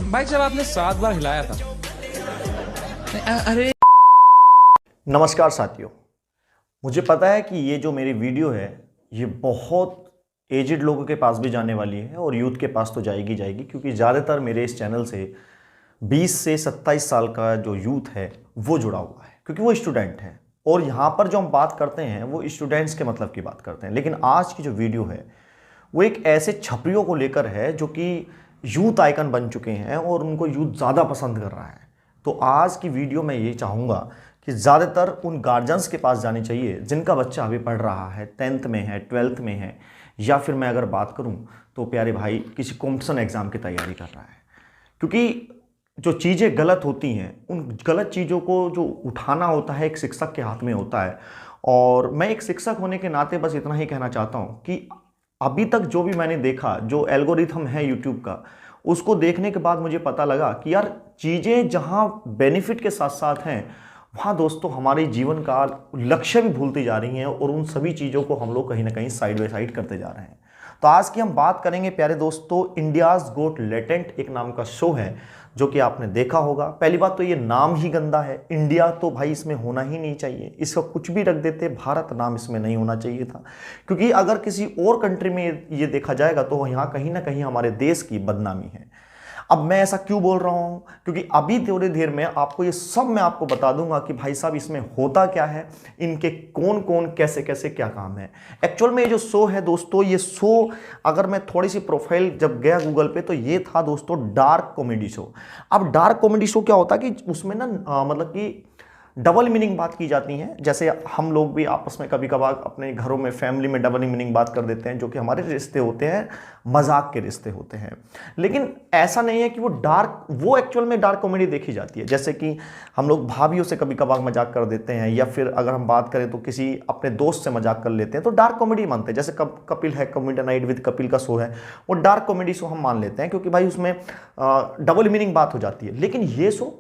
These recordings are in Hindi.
भाई जब आपने 7 बार हिलाया था। अरे नमस्कार साथियों। मुझे पता है कि ये जो मेरी वीडियो है ये बहुत एजिड लोगों के पास भी जाने वाली है और यूथ के पास तो जाएगी जाएगी, क्योंकि ज़्यादातर मेरे इस चैनल से 20 से 27 साल का जो यूथ है वो जुड़ा हुआ है, क्योंकि वो स्टूडेंट है। और यहाँ पर जो हम बात करते हैं वो स्टूडेंट्स के मतलब की बात करते हैं। लेकिन आज की जो वीडियो है वो एक ऐसे छपरियों को लेकर है जो कि यूथ आइकन बन चुके हैं और उनको यूथ ज़्यादा पसंद कर रहा है। तो आज की वीडियो में ये चाहूँगा कि ज़्यादातर उन गार्जियंस के पास जानी चाहिए जिनका बच्चा अभी पढ़ रहा है, 10th में है, 12th में है, या फिर मैं अगर बात करूं तो प्यारे भाई किसी कॉम्पिटिशन एग्ज़ाम की तैयारी कर रहा है। क्योंकि जो चीज़ें गलत होती हैं उन गलत चीज़ों को जो उठाना होता है एक शिक्षक के हाथ में होता है। और मैं एक शिक्षक होने के नाते बस इतना ही कहना चाहता हूँ कि अभी तक जो भी मैंने देखा, जो एल्गोरिथम है यूट्यूब का, उसको देखने के बाद मुझे पता लगा कि यार चीज़ें जहाँ बेनिफिट के साथ साथ हैं वहाँ दोस्तों हमारे जीवन का लक्ष्य भी भूलती जा रही हैं और उन सभी चीज़ों को हम लोग कहीं ना कहीं साइड बाय साइड करते जा रहे हैं। तो आज की हम बात करेंगे प्यारे दोस्तों, इंडियाज़ गोट लेटेंट एक नाम का शो है जो कि आपने देखा होगा। पहली बात तो ये नाम ही गंदा है, इंडिया तो भाई इसमें होना ही नहीं चाहिए, इसका कुछ भी रख देते, भारत नाम इसमें नहीं होना चाहिए था। क्योंकि अगर किसी और कंट्री में ये देखा जाएगा तो यहाँ कहीं ना कहीं हमारे देश की बदनामी है। अब मैं ऐसा क्यों बोल रहा हूँ, क्योंकि अभी थोड़ी देर में आपको ये सब मैं आपको बता दूंगा कि भाई साहब इसमें होता क्या है, इनके कौन कौन कैसे कैसे क्या काम है। एक्चुअल में ये जो शो है दोस्तों, ये शो अगर मैं थोड़ी सी प्रोफाइल जब गया गूगल पे तो ये था दोस्तों डार्क कॉमेडी शो। अब डार्क कॉमेडी शो क्या होता है कि उसमें ना मतलब कि डबल मीनिंग बात की जाती है। जैसे हम लोग भी आपस में कभी कभार अपने घरों में फैमिली में डबल मीनिंग बात कर देते हैं, जो कि हमारे रिश्ते होते हैं मजाक के रिश्ते होते हैं। लेकिन ऐसा नहीं है कि वो एक्चुअल में डार्क कॉमेडी देखी जाती है। जैसे कि हम लोग भाभीियों से कभी कभार मजाक कर देते हैं, या फिर अगर हम बात करें तो किसी अपने दोस्त से मजाक कर लेते हैं, तो डार्क कॉमेडी मानते हैं। जैसे कपिल है, कॉमेडी नाइट विद कपिल का शो है, वो डार्क कॉमेडी शो हम मान लेते हैं, क्योंकि भाई उसमें डबल मीनिंग बात हो जाती है। लेकिन ये शो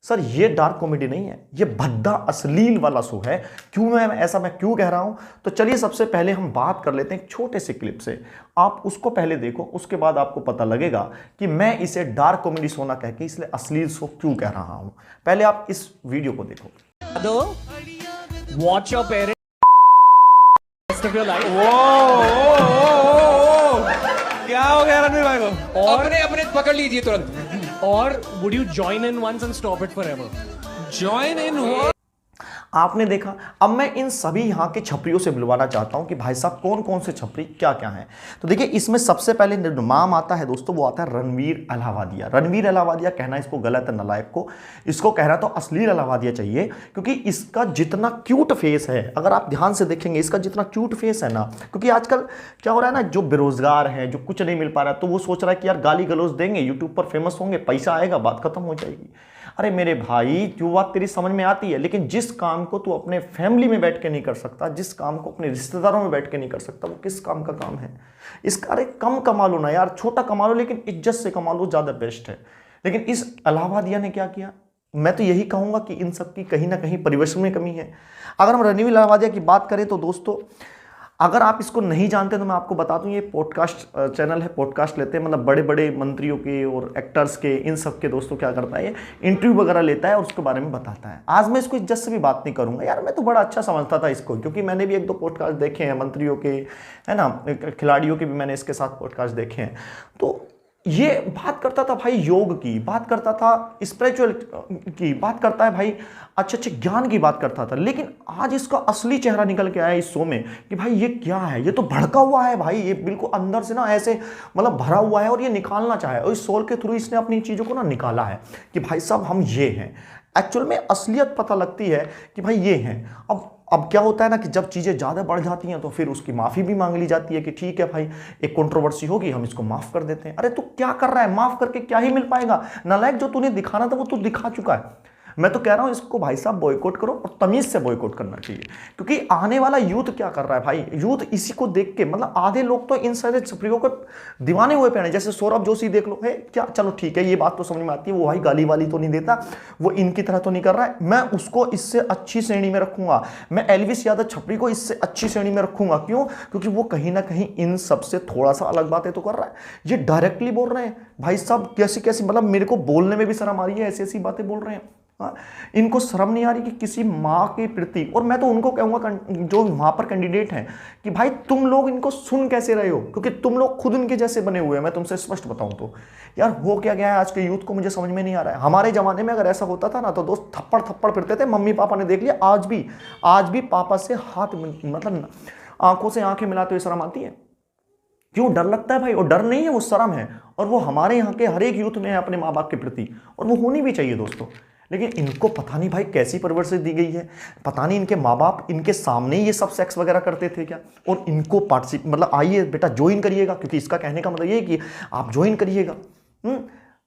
सर ये डार्क कॉमेडी नहीं है, ये भद्दा अश्लील वाला शो है। मैं क्यों कह रहा हूं, तो चलिए सबसे पहले हम बात कर लेते हैं एक छोटे से क्लिप से। आप उसको पहले देखो, उसके बाद आपको पता लगेगा कि मैं इसे डार्क कॉमेडी शो ना कह के इसलिए अश्लील शो क्यों कह रहा हूं। पहले आप इस वीडियो को देखो। Watch your parents rest of your life. क्या हो गया रणवीर भाई को? और अपने अपने पकड़ लीजिए तुरंत। or would you join in once and stop it forever? Join in हुआ। आपने देखा। अब मैं इन सभी यहाँ के छपरियों से बुलवाना चाहता हूँ कि भाई साहब कौन कौन से छपरी क्या क्या हैं। तो देखिए इसमें सबसे पहले नाम आता है दोस्तों, वो आता है रणवीर अलाहाबादिया। रणवीर अलाहाबादिया कहना इसको गलत है, नालायक को। इसको कहना तो अश्लील अलाहाबादिया चाहिए, क्योंकि इसका जितना क्यूट फेस है, अगर आप ध्यान से देखेंगे इसका जितना क्यूट फेस है ना, क्योंकि आजकल क्या हो रहा है ना, जो बेरोजगार है, जो कुछ नहीं मिल पा रहा है, तो वो सोच रहा है कि यार गाली गलौज देंगे, यूट्यूब पर फेमस होंगे, पैसा आएगा, बात खत्म हो जाएगी। अरे मेरे भाई जो बात तेरी समझ में आती है, लेकिन जिस काम को तू अपने फैमिली में बैठ के नहीं कर सकता, जिस काम को अपने रिश्तेदारों में बैठ के नहीं कर सकता, वो किस काम का काम है? इसका अरे कम कमा लो ना यार, छोटा कमा लो, लेकिन इज्जत से कमा लो, ज़्यादा बेस्ट है। लेकिन इस अलाहाबादिया ने क्या किया? मैं तो यही कहूँगा कि इन सब की कहीं ना कहीं परिवेश में कमी है। अगर हम रणवीर अलाहाबादिया की बात करें तो दोस्तों, अगर आप इसको नहीं जानते तो मैं आपको बता दूं, ये पॉडकास्ट चैनल है, पॉडकास्ट लेते हैं, मतलब बड़े बड़े मंत्रियों के और एक्टर्स के, इन सब के दोस्तों क्या करता है, ये इंटरव्यू वगैरह लेता है और उसके बारे में बताता है। आज मैं इसको इज्जत से भी बात नहीं करूंगा यार, मैं तो बड़ा अच्छा समझता था इसको, क्योंकि मैंने भी 1-2 पॉडकास्ट देखे हैं मंत्रियों के, है ना, खिलाड़ियों के भी मैंने इसके साथ पॉडकास्ट देखे हैं। तो ये बात करता था भाई योग की, बात करता था स्पिरिचुअल की, बात करता है भाई अच्छे अच्छे ज्ञान की बात करता था। लेकिन आज इसका असली चेहरा निकल के आया इस शो में कि भाई ये क्या है, ये तो भड़का हुआ है भाई, ये बिल्कुल अंदर से ना ऐसे मतलब भरा हुआ है और ये निकालना चाहे, और इस शो के थ्रू इसने अपनी चीज़ों को ना निकाला है कि भाई साहब हम ये हैं। एक्चुअल में असलियत पता लगती है कि भाई ये हैं। अब क्या होता है ना कि जब चीज़ें ज़्यादा बढ़ जाती हैं तो फिर उसकी माफ़ी भी मांग ली जाती है कि ठीक है भाई, एक कंट्रोवर्सी होगी, हम इसको माफ़ कर देते हैं। अरे तू क्या कर रहा है? माफ़ करके क्या ही मिल पाएगा? नालायक, जो तूने दिखाना था वो तू दिखा चुका है। मैं तो कह रहा हूं इसको भाई साहब बॉयकॉट करो और तमीज से बॉयकॉट करना चाहिए, क्योंकि आने वाला यूथ क्या कर रहा है भाई, यूथ इसी को देख के मतलब आधे लोग तो इन सारे छपरियों को दीवाने हुए पे हैं। जैसे सौरभ जोशी देख लो, है क्या, चलो ठीक है ये बात तो समझ में आती है, वो भाई गाली वाली तो नहीं देता, वो इनकी तरह तो नहीं कर रहा है, मैं उसको इससे अच्छी श्रेणी में रखूंगा। मैं एल्विस यादव छपरी को इससे अच्छी श्रेणी में रखूंगा। क्यों? क्योंकि वो कहीं ना कहीं इन सबसे थोड़ा सा अलग बातें तो कर रहा है। ये डायरेक्टली बोल रहे हैं भाई साहब, कैसी कैसी, मतलब मेरे को बोलने में भी शर्म आ रही है, ऐसी ऐसी बातें बोल रहे हैं। हाँ, इनको शर्म नहीं आ रही कि किसी माँ के प्रति, और मैं तो उनको कहूंगा जो वहां पर कैंडिडेट हैं कि भाई तुम लोग इनको सुन कैसे रहे हो, क्योंकि तुम लोग खुद इनके जैसे बने हुए हैं। मैं तुमसे स्पष्ट बताऊं तो यार हो क्या गया है आज के यूथ को, मुझे समझ में नहीं आ रहा है। हमारे जमाने में अगर ऐसा होता था ना तो दोस्त थप्पड़ थप्पड़ फिरते थे, मम्मी पापा ने देख लिया, आज भी पापा से हाथ, मतलब आंखों से आंखें मिलाते हुए शर्म आती है। क्यों? डर लगता है भाई, और डर नहीं है, वो शर्म है। और वो हमारे यहाँ के हर एक यूथ में है अपने माँ बाप के प्रति, और वो होनी भी चाहिए दोस्तों। लेकिन इनको पता नहीं भाई कैसी परवरिश दी गई है, पता नहीं इनके माँ बाप इनके सामने ये सब सेक्स वगैरह करते थे क्या, और इनको मतलब आइए बेटा ज्वाइन करिएगा, क्योंकि इसका कहने का मतलब ये है कि आप ज्वाइन करिएगा।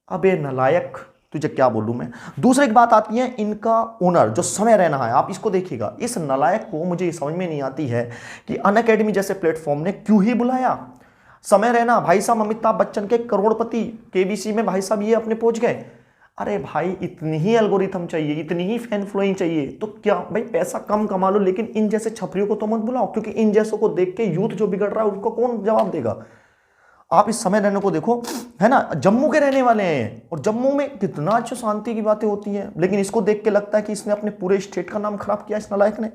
अबे नालायक, तुझे क्या बोलूं मैं। दूसरी एक बात आती है इनका ओनर जो समय रैना है, आप इसको देखिएगा। इस नालायक को मुझे ये समझ में नहीं आती है कि अनअकैडमी जैसे प्लेटफॉर्म ने क्यों ही बुलाया। समय रैना भाई साहब अमिताभ बच्चन के करोड़पति, केबीसी में भाई साहब ये अपने पहुंच गए। अरे भाई इतनी ही एल्गोरिथम चाहिए, इतनी ही फैन फ्लोइंग चाहिए, तो क्या भाई पैसा कम कमा लो, लेकिन इन जैसे छपरियों को तो मत बुलाओ, क्योंकि इन जैसों को देख के यूथ जो बिगड़ रहा है उसको कौन जवाब देगा। आप इस समय रहने को देखो, है ना, जम्मू के रहने वाले हैं, और जम्मू में कितना अच्छा शांति की बातें होती हैं, लेकिन इसको देख के लगता है कि इसने अपने पूरे स्टेट का नाम खराब किया इस नालायक ने।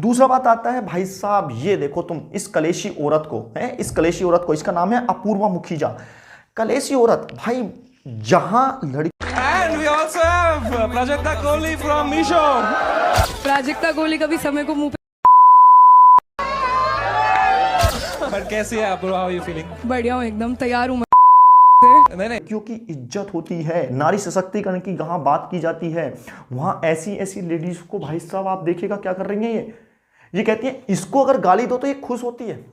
दूसरा बात आता है भाई साहब, ये देखो तुम इस कलेशी औरत को, है इस कलेशी औरत को, इसका नाम है अपूर्वा मुखीजा। कलेशी औरत भाई, जहां लड़की, And we also have Prajakta Kohli from Misho. Prajakta Kohli कभी समय को मुंह But कैसी है आप? How are you feeling? पे बढ़िया हूँ, एकदम तैयार हूँ नहीं नहीं, क्योंकि इज्जत होती है, नारी सशक्तिकरण की जहां बात की जाती है, वहां ऐसी ऐसी लेडीज को भाई साहब आप देखिएगा क्या कर रही हैं। ये कहती है इसको अगर गाली दो तो ये खुश होती है।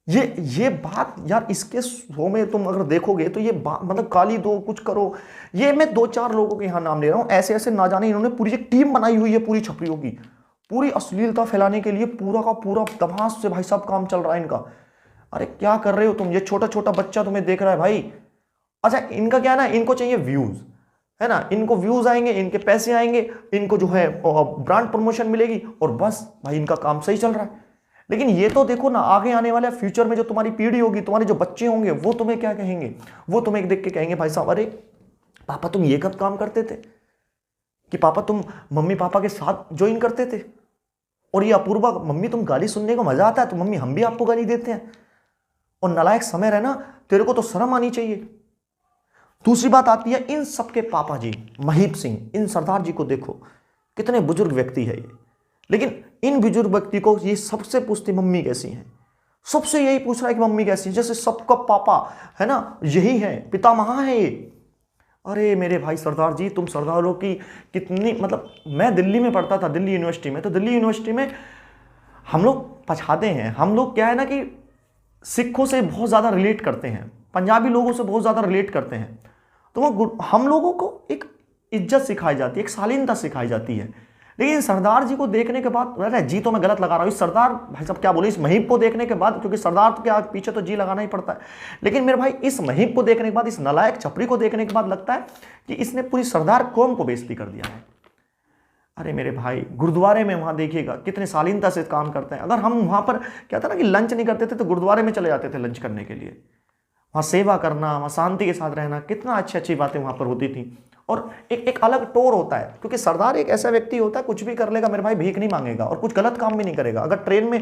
ये बात यार, इसके शो में तुम अगर देखोगे तो ये बात, मतलब गाली दो, कुछ करो। ये मैं 2-4 लोगों के यहां नाम ले रहा हूं, ऐसे ऐसे ना जाने इन्होंने पूरी एक टीम बनाई हुई है पूरी छपरियों की, पूरी अश्लीलता फैलाने के लिए पूरा का पूरा दमाश से भाई साहब काम चल रहा है इनका। अरे क्या कर रहे हो तुम? ये छोटा छोटा बच्चा तुम्हें देख रहा है भाई। अच्छा इनका क्या है ना, इनको चाहिए व्यूज, है ना, इनको व्यूज आएंगे, इनके पैसे आएंगे, इनको जो है ब्रांड प्रमोशन मिलेगी, और बस भाई इनका काम सही चल रहा है। लेकिन ये तो देखो ना, आगे आने वाले फ्यूचर में जो तुम्हारी पीढ़ी होगी, तुम्हारे जो बच्चे होंगे, वो तुम्हें क्या कहेंगे? वो तुम्हें देख के कहेंगे भाई साहब, अरे पापा तुम ये कब काम करते थे, कि पापा तुम मम्मी पापा के साथ ज्वाइन करते थे, और ये अपूर्वा, मम्मी तुम गाली सुनने को मजा आता है तो मम्मी हम भी आपको गाली देते हैं। और नालायक समय रहना, तेरे को तो शर्म आनी चाहिए। दूसरी बात आती है इन सबके पापा जी महीप सिंह, इन सरदार जी को देखो, कितने बुजुर्ग व्यक्ति है ये, लेकिन इन बुजुर्ग व्यक्ति को ये सबसे पूछती मम्मी कैसी है, सबसे यही पूछ रहा है कि मम्मी कैसी है, जैसे सबका पापा है ना यही है, पितामह है ये। अरे मेरे भाई सरदार जी, तुम सरदारों की कितनी, मतलब मैं दिल्ली में पढ़ता था, दिल्ली यूनिवर्सिटी में, तो दिल्ली यूनिवर्सिटी में हम लोग पछाते हैं, हम लोग क्या है ना कि सिखों से बहुत ज़्यादा रिलेट करते हैं, पंजाबी लोगों से बहुत ज़्यादा रिलेट करते हैं, तो वो हम लोगों को एक इज्जत सिखाई जाती है, एक शालीनता सिखाई जाती है। लेकिन सरदार जी को देखने के बाद, अरे जी तो मैं गलत लगा रहा हूँ, इस सरदार भाई साहब क्या बोले, इस महीप को देखने के बाद, क्योंकि सरदार तो क्या पीछे तो जी लगाना ही पड़ता है, लेकिन मेरे भाई इस महीप को देखने के बाद, इस नालायक छपरी को देखने के बाद लगता है कि इसने पूरी सरदार कौम को बेइज्जती कर दिया है। अरे मेरे भाई गुरुद्वारे में वहां देखिएगा कितने शालीनता से काम करते हैं। अगर हम वहां पर क्या था ना कि लंच नहीं करते थे तो गुरुद्वारे में चले जाते थे लंच करने के लिए, वहां सेवा करना, वहां शांति के साथ रहना, कितना अच्छी अच्छी बातें वहां पर होती थी। और एक अलग टोर होता है, क्योंकि सरदार एक ऐसा व्यक्ति होता है कुछ भी कर लेगा मेरे भाई, भीख नहीं मांगेगा और कुछ गलत काम भी नहीं करेगा। अगर ट्रेन में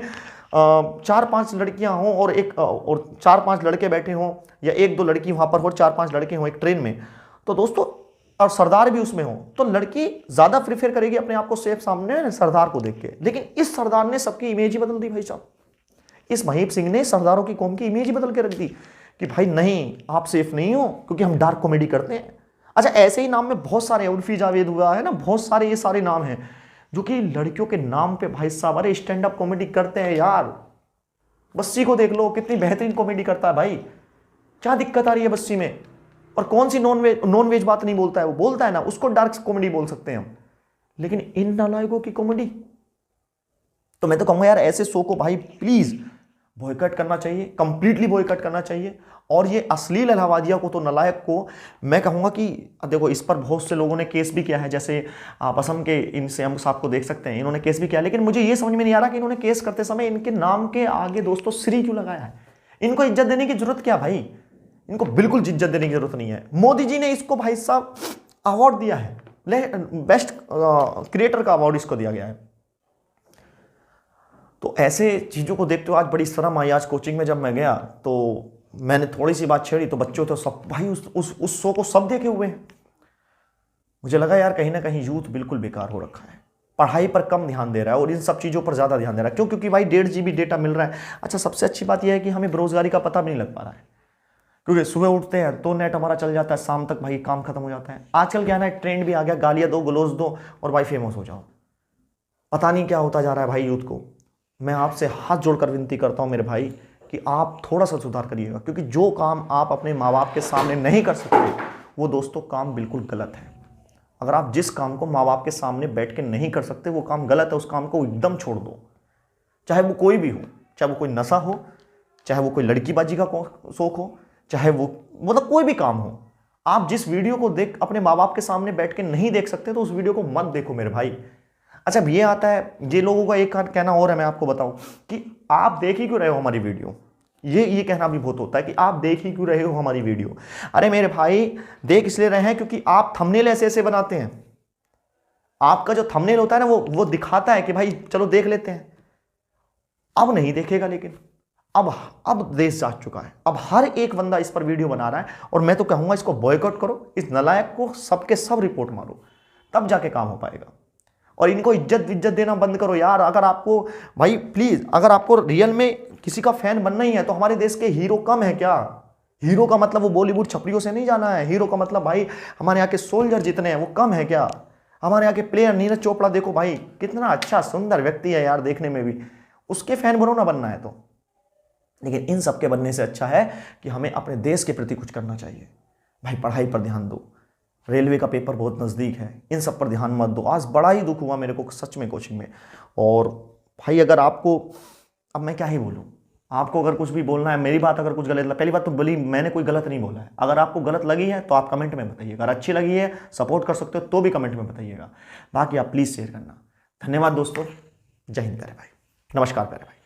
4-5 लड़कियां हों और 4-5 लड़के बैठे हों, या 1-2 लड़की वहां पर हो, 4-5 लड़के हों एक ट्रेन में, तो दोस्तों और सरदार भी उसमें हो, तो लड़की ज्यादा प्रीफर करेगी अपने आप को सेफ सामने सरदार को देख के। लेकिन इस सरदार ने सबकी इमेज ही बदल दी भाई साहब, इस महीप सिंह ने सरदारों की कौम की इमेज ही बदल के रख दी कि भाई नहीं आप सेफ नहीं हो, क्योंकि हम डार्क कॉमेडी करते हैं। अच्छा ऐसे ही नाम में बहुत सारे, उर्फी जावेद हुआ है ना, बहुत सारे ये सारे नाम हैं जो कि लड़कियों के नाम पे भाई साहब अरे स्टैंड अप कॉमेडी करते हैं यार। बस्सी को देख लो कितनी बेहतरीन कॉमेडी करता है भाई, क्या दिक्कत आ रही है बस्सी में। और कौन सी नॉन वेज बात नहीं बोलता है, वो बोलता है ना, उसको डार्क कॉमेडी बोल सकते हैं हम। लेकिन इन नालायकों की कॉमेडी, तो मैं तो कहूंगा यार ऐसे शो को भाई प्लीज बॉयकॉट करना चाहिए, कंप्लीटली बॉयकॉट करना चाहिए। और ये अश्लील अलाहाबादिया को, तो नालायक को मैं कहूंगा कि देखो, इस पर बहुत से लोगों ने केस भी किया है, जैसे आप असम के इनसे हम साहब को देख सकते हैं, इन्होंने केस भी किया। लेकिन मुझे ये समझ में नहीं आ रहा कि इन्होंने केस करते समय इनके नाम के आगे दोस्तों श्री क्यों लगाया है। इनको इज्जत देने की जरूरत क्या भाई, इनको बिल्कुल इज्जत देने की जरूरत नहीं है। मोदी जी ने इसको भाई साहब अवार्ड दिया है, बेस्ट क्रिएटर का अवार्ड इसको दिया गया है। तो ऐसे चीज़ों को देखते हुए आज बड़ी शर्म आई। आज कोचिंग में जब मैं गया तो मैंने थोड़ी सी बात छेड़ी तो बच्चों तो सब भाई उस शो को सब देखे हुए हैं। मुझे लगा यार कहीं ना कहीं यूथ बिल्कुल बेकार हो रखा है, पढ़ाई पर कम ध्यान दे रहा है और इन सब चीज़ों पर ज़्यादा ध्यान दे रहा है। क्यों? क्योंकि भाई 1.5 GB डेटा मिल रहा है। अच्छा, सबसे अच्छी बात यह है कि हमें बेरोजगारी का पता भी नहीं लग पा रहा है, क्योंकि सुबह उठते हैं तो नेट हमारा चल जाता है, शाम तक भाई काम खत्म हो जाता है। आजकल क्या है ना, ट्रेंड भी आ गया, गालियाँ दो, गलोज दो और भाई फेमस हो जाओ। पता नहीं क्या होता जा रहा है भाई यूथ को। मैं आपसे हाथ जोड़कर विनती करता हूं मेरे भाई कि आप थोड़ा सा सुधार करिएगा, क्योंकि जो काम आप अपने माँ बाप के सामने नहीं कर सकते वो दोस्तों काम बिल्कुल गलत है। अगर आप जिस काम को माँ बाप के सामने बैठ के नहीं कर सकते वो काम गलत है, उस काम को एकदम छोड़ दो। चाहे वो कोई भी हो, चाहे वो कोई नशा हो, चाहे वो कोई लड़कीबाजी का शौक हो, चाहे वो मतलब कोई भी काम हो। आप जिस वीडियो को देख अपने माँ बाप के सामने बैठ के नहीं देख सकते तो उस वीडियो को मत देखो मेरे भाई। अच्छा, ये आता है, ये लोगों का एक कहना और है, मैं आपको बताऊं कि आप देख ही क्यों रहे हो हमारी वीडियो। ये कहना भी बहुत होता है कि आप देख ही क्यों रहे हो हमारी वीडियो। अरे मेरे भाई, देख इसलिए रहे हैं क्योंकि आप थंबनेल ऐसे ऐसे बनाते हैं। आपका जो थंबनेल होता है ना वो दिखाता है कि भाई चलो देख लेते हैं। अब नहीं देखेगा, लेकिन अब देश जा चुका है। अब हर एक बंदा इस पर वीडियो बना रहा है और मैं तो कहूंगा इसको बॉयकॉट करो, इस नालायक को सबके सब रिपोर्ट मारो, तब जाके काम हो पाएगा। और इनको इज्जत देना बंद करो यार। अगर आपको भाई प्लीज, अगर आपको रियल में किसी का फैन बनना ही है तो हमारे देश के हीरो कम है क्या? हीरो का मतलब वो बॉलीवुड छपरियों से नहीं जाना है। हीरो का मतलब भाई हमारे यहाँ के सोल्जर जितने हैं वो कम है क्या? हमारे यहाँ के प्लेयर नीरज चोपड़ा देखो भाई, कितना अच्छा सुंदर व्यक्ति है यार देखने में भी, उसके फैन बनो ना बनना है तो। लेकिन इन सब के बनने से अच्छा है कि हमें अपने देश के प्रति कुछ करना चाहिए। भाई पढ़ाई पर ध्यान दो, रेलवे का पेपर बहुत नज़दीक है, इन सब पर ध्यान मत दो। आज बड़ा ही दुख हुआ मेरे को सच में कोचिंग में। और भाई अगर आपको, अब मैं क्या ही बोलूँ, आपको अगर कुछ भी बोलना है, मेरी बात अगर कुछ गलत, पहली बात तो बोली मैंने कोई गलत नहीं बोला है। अगर आपको गलत लगी है तो आप कमेंट में बताइएगा, अगर अच्छी लगी है सपोर्ट कर सकते हो तो भी कमेंट में बताइएगा। बाकी आप प्लीज़ शेयर करना। धन्यवाद दोस्तों, जय हिंद प्यारे भाई, नमस्कार प्यारे भाई।